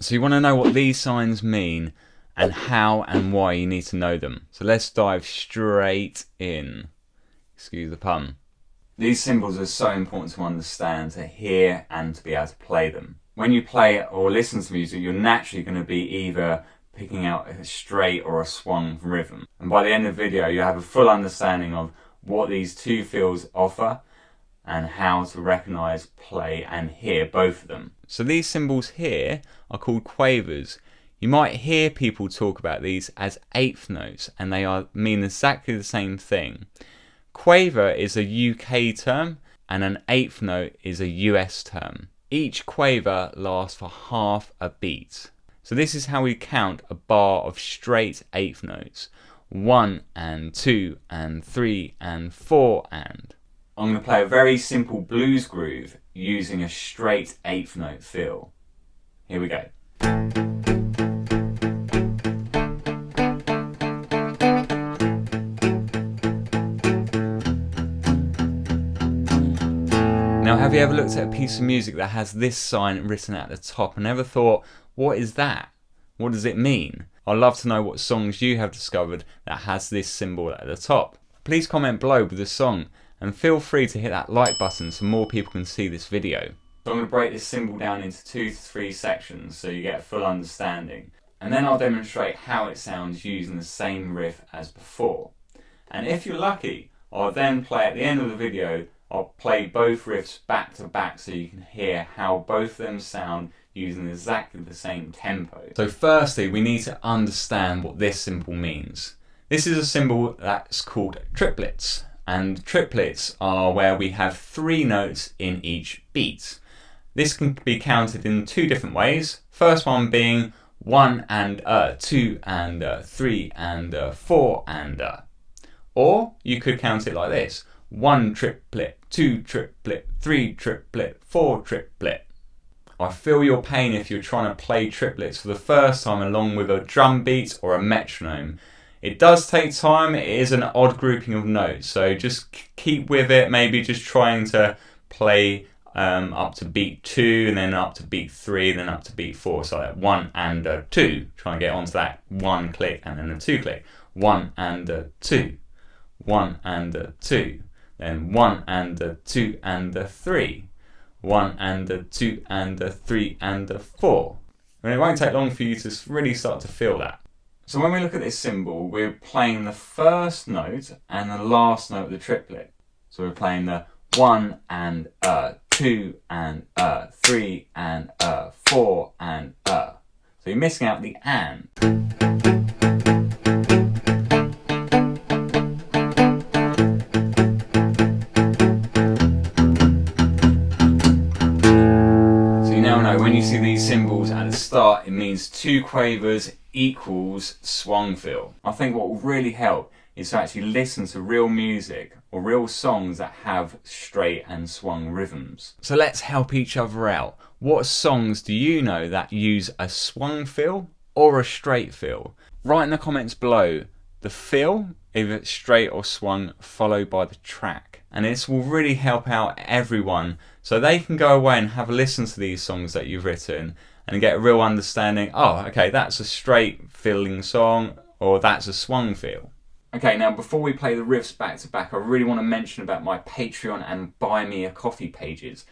So you want to know what these signs mean and how and why you need to know them. So let's dive straight in. Excuse the pun. These symbols are so important to understand, to hear and to be able to play them. When you play or listen to music, you're naturally going to be either picking out a straight or a swung rhythm. And by the end of the video, you have a full understanding of what these two feels offer and how to recognise, play and hear both of them. So these symbols here are called quavers. You might hear people talk about these as eighth notes, and they mean exactly the same thing. Quaver is a UK term and an eighth note is a US term. Each quaver lasts for half a beat. So this is how we count a bar of straight eighth notes. 1 and 2 and 3 and 4 and. I'm going to play a very simple blues groove using a straight eighth note feel. Here we go. Now, have you ever looked at a piece of music that has this sign written at the top and ever thought, what is that? What does it mean? I'd love to know what songs you have discovered that has this symbol at the top. Please comment below with the song and feel free to hit that like button so more people can see this video. So I'm going to break this symbol down into 2 to 3 sections so you get a full understanding. And then I'll demonstrate how it sounds using the same riff as before. And if you're lucky, I'll then play at the end of the video, I'll play both riffs back to back so you can hear how both of them sound using exactly the same tempo. So firstly, we need to understand what this symbol means. This is a symbol that's called triplets. And triplets are where we have 3 notes in each beat. This can be counted in 2 different ways. First one being 1 and 2 and 3 and 4 and. Or you could count it like this. 1 triplet, 2 triplet, 3 triplet, 4 triplet. I feel your pain if you're trying to play triplets for the first time along with a drum beat or a metronome. It does take time, it is an odd grouping of notes, so just keep with it, maybe just trying to play up to beat 2 and then up to beat 3 and then up to beat 4, so like 1 and 2, try and get onto that 1 click and then a 2 click, 1 and 2, 1 and 2, then 1 and 2 and 3, 1 and 2 and 3 and 4. And it won't take long for you to really start to feel that. So when we look at this symbol, we're playing the first note and the last note of the triplet. So we're playing the 1 and 2 and 3 and 4 and So you're missing out the and. So you now know when you see these symbols at the start, it means 2 quavers equals swung feel. I think what will really help is to actually listen to real music or real songs that have straight and swung rhythms. So let's help each other out. What songs do you know that use a swung feel or a straight feel? Write in the comments below the feel, either it's straight or swung, followed by the track. And this will really help out everyone so they can go away and have a listen to these songs that you've written and get a real understanding, oh, okay, that's a straight feeling song, or that's a swung feel. Okay, now before we play the riffs back to back, I really want to mention about my Patreon and Buy Me a Coffee pages.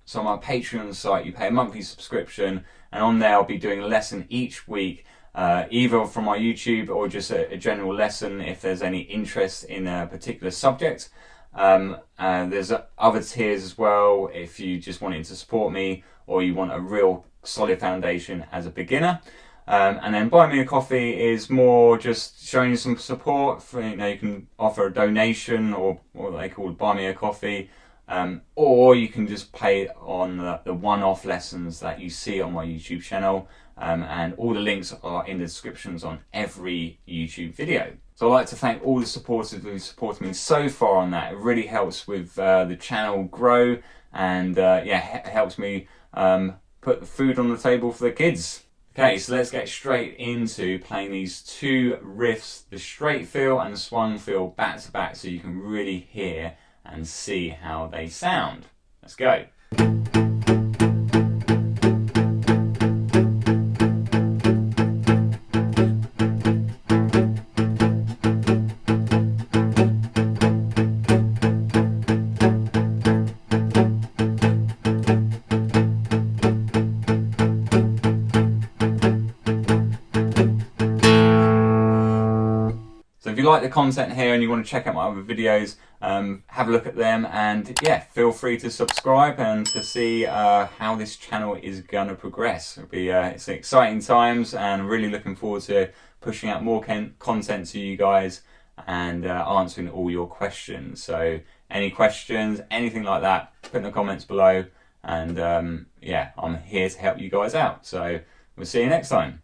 So on my Patreon site, you pay a monthly subscription, and on there I'll be doing a lesson each week, either from my YouTube or just a general lesson if there's any interest in a particular subject. There's other tiers as well if you just wanted to support me or you want a real solid foundation as a beginner. And then Buy Me a Coffee is more just showing you some support. For, you can offer a donation or what they call Buy Me a Coffee, or you can just pay on the one-off lessons that you see on my YouTube channel. And all the links are in the descriptions on every YouTube video. So I'd like to thank all the supporters who supported me so far on that. It really helps with the channel grow, and it helps me put the food on the table for the kids. Okay, so let's get straight into playing these 2 riffs, the straight feel and the swung feel back to back, so you can really hear and see how they sound. Let's go. like the content here and you want to check out my other videos, have a look at them, and yeah, feel free to subscribe and to see how this channel is going to progress. It's exciting times, and really looking forward to pushing out more content to you guys and answering all your questions. So any questions, anything like that, put in the comments below, and yeah, I'm here to help you guys out. So we'll see you next time.